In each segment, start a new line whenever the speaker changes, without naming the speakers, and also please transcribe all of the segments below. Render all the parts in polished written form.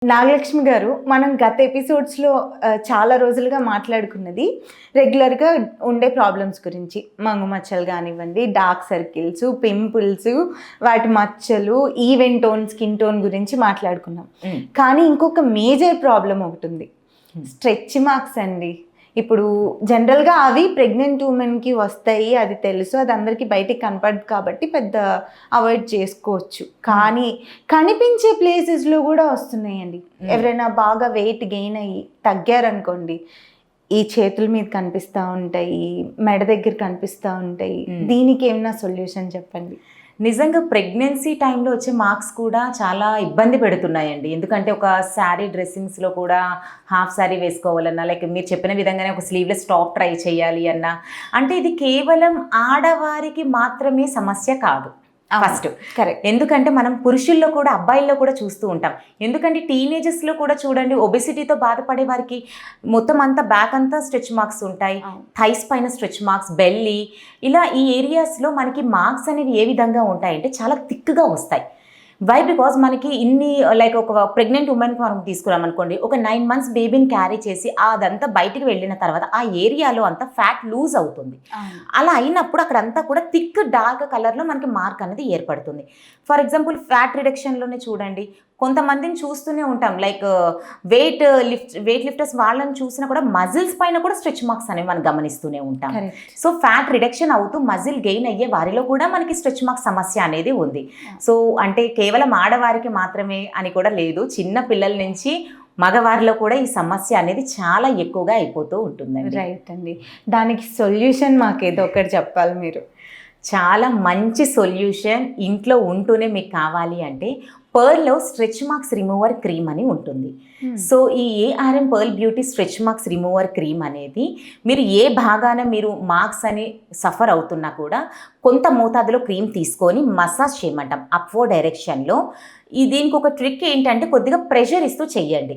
నాగలక్ష్మి గారు, మనం గత ఎపిసోడ్స్‌లో చాలా రోజులుగా మాట్లాడుకున్నది రెగ్యులర్‌గా ఉండే ప్రాబ్లమ్స్ గురించి. మంగు మచ్చలు గానివ్వండి, డార్క్ సర్కిల్స్, పింపుల్స్, వాటి మచ్చలు, ఈవెన్ టోన్, స్కిన్ టోన్ గురించి మాట్లాడుకున్నాం. కానీ ఇంకొక మేజర్ ప్రాబ్లమ్ ఒకటుంది. స్ట్రెచ్ మార్క్స్ అండి. ఇప్పుడు జనరల్గా అవి ప్రెగ్నెంట్ ఉమెన్కి వస్తాయి, అది తెలుసు, అది అందరికీ బయటికి కనపడదు కాబట్టి పెద్ద అవాయిడ్ చేసుకోవచ్చు. కానీ కనిపించే ప్లేసెస్లో కూడా వస్తున్నాయండి. ఎవరైనా బాగా వెయిట్ గెయిన్ అయ్యి తగ్గారనుకోండి, ఈ చేతుల మీద కనిపిస్తూ ఉంటాయి, మెడ దగ్గర కనిపిస్తూ ఉంటాయి. దీనికి ఏమైనా సొల్యూషన్ చెప్పండి.
నిజంగా ప్రెగ్నెన్సీ టైంలో వచ్చే మార్క్స్ కూడా చాలా ఇబ్బంది పెడుతున్నాయండి. ఎందుకంటే ఒక శారీ డ్రెస్సింగ్స్లో కూడా హాఫ్ శారీ వేసుకోవాలన్నా, లైక్ మీరు చెప్పిన విధంగానే ఒక స్లీవ్లెస్ టాప్ ట్రై చేయాలి అన్నా, అంటే ఇది కేవలం ఆడవారికి మాత్రమే సమస్య కాదు. First
correct.
ఎందుకంటే మనం పురుషుల్లో కూడా, అబ్బాయిల్లో కూడా చూస్తూ ఉంటాం. ఎందుకంటే టీనేజర్స్లో కూడా చూడండి, ఒబెసిటీతో బాధపడే వారికి మొత్తం అంతా బ్యాక్ అంతా స్ట్రెచ్ మార్క్స్ ఉంటాయి, థైస్ పైన స్ట్రెచ్ మార్క్స్, బెల్లీ, ఇలా ఈ ఏరియాస్లో మనకి మార్క్స్ అనేవి ఏ విధంగా ఉంటాయంటే చాలా థిక్గా వస్తాయి. వై? బికాజ్ మనకి ఇన్ని లైక్ ఒక ప్రెగ్నెంట్ ఉమెన్ మనం తీసుకున్నాం అనుకోండి, ఒక 9 months బేబీని క్యారీ చేసి అదంతా బయటికి వెళ్ళిన తర్వాత ఆ ఏరియాలో అంతా ఫ్యాట్ లూజ్ అవుతుంది. అలా అయినప్పుడు అక్కడంతా కూడా థిక్ డార్క్ కలర్లో మనకి మార్క్ అనేది ఏర్పడుతుంది. ఫర్ ఎగ్జాంపుల్ ఫ్యాట్ రిడక్షన్లోనే చూడండి, కొంతమందిని చూస్తూనే ఉంటాం, లైక్ వెయిట్ లిఫ్టర్స్ వాళ్ళని చూసినా కూడా మజిల్స్ పైన కూడా స్ట్రెచ్ మార్క్స్ అనేవి మనం గమనిస్తూనే ఉంటాం. సో ఫ్యాట్ రిడక్షన్ అవుతూ మజిల్ గెయిన్ అయ్యే వారిలో కూడా మనకి స్ట్రెచ్ మార్క్స్ సమస్య అనేది ఉంది. సో అంటే కేవలం ఆడవారికి మాత్రమే అని కూడా లేదు, చిన్న పిల్లల నుంచి మగవారిలో కూడా ఈ సమస్య అనేది చాలా ఎక్కువగా అయిపోతూ ఉంటుందండి.
రైట్ అండి. దానికి సొల్యూషన్ మాకేదో ఒకటి చెప్పాలి మీరు.
చాలా మంచి సొల్యూషన్ ఇంట్లో ఉంటూనే మీకు కావాలి అంటే, పర్ల్లో స్ట్రెచ్ మార్క్స్ రిమూవర్ క్రీమ్ అని ఉంటుంది. సో ఈ ARM pearl beauty stretch marks remover cream అనేది మీరు ఏ భాగాన మీరు మార్క్స్ అని సఫర్ అవుతున్నా కూడా కొంత మోతాదులో క్రీమ్ తీసుకొని మసాజ్ చేయమంటాం అప్వర్డ్ డైరెక్షన్లో. దీనికి ఒక ట్రిక్ ఏంటంటే కొద్దిగా ప్రెషర్ ఇస్తూ చెయ్యండి.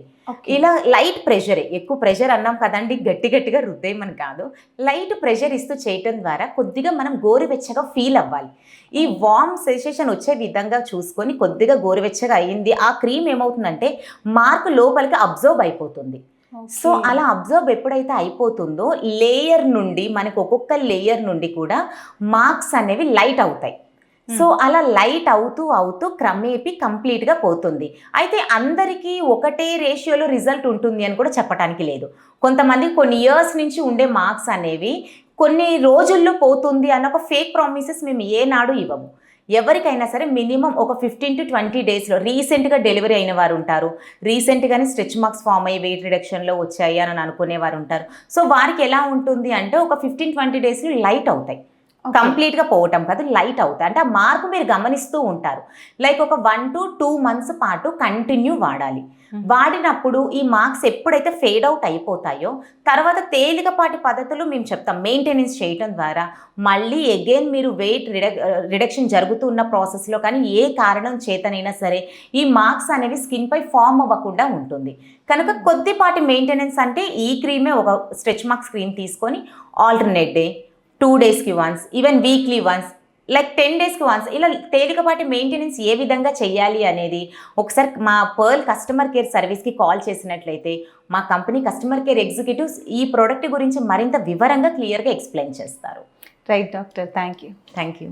ఇలా లైట్ ప్రెషరే, ఎక్కువ ప్రెషర్ అన్నాం కదండి, గట్టిగా రుద్దేయమని కాదు, లైట్ ప్రెషర్ ఇస్తూ చేయటం ద్వారా కొద్దిగా మనం గోరువెచ్చగా ఫీల్ అవ్వాలి. ఈ వార్మ్ సెన్సేషన్ వచ్చే విధంగా చూసుకొని కొద్దిగా గోరువెచ్చగా అయ్యింది, ఆ క్రీమ్ ఏమవుతుందంటే మార్క్ లోపలికి అబ్జర్వ్ అయిపోతుంది. సో అలా అబ్జర్వ్ ఎప్పుడైతే అయిపోతుందో లేయర్ నుండి మనకు ఒక్కొక్క లేయర్ నుండి కూడా మార్క్స్ అనేవి లైట్ అవుతాయి. సో అలా లైట్ అవుతూ క్రమేపీ కంప్లీట్గా పోతుంది. అయితే అందరికీ ఒకటే రేషియోలో రిజల్ట్ ఉంటుంది అని కూడా చెప్పడానికి లేదు. కొంతమంది కొన్ని ఇయర్స్ నుంచి ఉండే మార్క్స్ అనేవి కొన్ని రోజుల్లో పోతుంది అన్న ఒక ఫేక్ ప్రామిసెస్ మేము ఏనాడు ఇవ్వము. ఎవరికైనా సరే మినిమం ఒక 15 to 20 డేస్లో, రీసెంట్గా డెలివరీ అయిన వారు ఉంటారు, రీసెంట్గానే స్ట్రెచ్ మార్క్స్ ఫామ్ అయ్యి వెయిట్ రిడక్షన్లో వచ్చాయి అని అనుకునేవారు ఉంటారు. సో వారికి ఎలా ఉంటుంది అంటే ఒక 15-20 డేస్లో లైట్ అవుతాయి, కంప్లీట్గా పోవటం కాదు, లైట్ అవుతాయి. అంటే ఆ మార్పు మీరు గమనిస్తూ ఉంటారు. లైక్ ఒక 1 to 2 months పాటు కంటిన్యూ వాడాలి. వాడినప్పుడు ఈ మార్క్స్ ఎప్పుడైతే ఫేడ్ అవుట్ అయిపోతాయో తర్వాత తేలికపాటి పద్ధతులు మేము చెప్తాం మెయింటెనెన్స్ చేయటం ద్వారా మళ్ళీ అగైన్ మీరు వెయిట్ రిడక్షన్ జరుగుతున్న ప్రాసెస్లో కానీ ఏ కారణం చేతనైనా సరే ఈ మార్క్స్ అనేవి స్కిన్పై ఫామ్ అవ్వకుండా ఉంటుంది. కనుక కొద్దిపాటి మెయింటెనెన్స్ అంటే ఈ క్రీమే, ఒక స్ట్రెచ్ మార్క్స్ క్రీమ్ తీసుకొని ఆల్టర్నేట్ డే, 2 daysకి once, even weekly once, like 10 daysకి వన్స్, ఇలా తేలికపాటి మెయింటెనెన్స్ ఏ విధంగా చేయాలి అనేది ఒకసారి మా పర్ల్ కస్టమర్ కేర్ సర్వీస్కి కాల్ చేసినట్లయితే మా కంపెనీ కస్టమర్ కేర్ ఎగ్జిక్యూటివ్స్ ఈ ప్రోడక్ట్ గురించి మరింత వివరంగా క్లియర్గా ఎక్స్ప్లెయిన్ చేస్తారు.
Right doctor, thank you.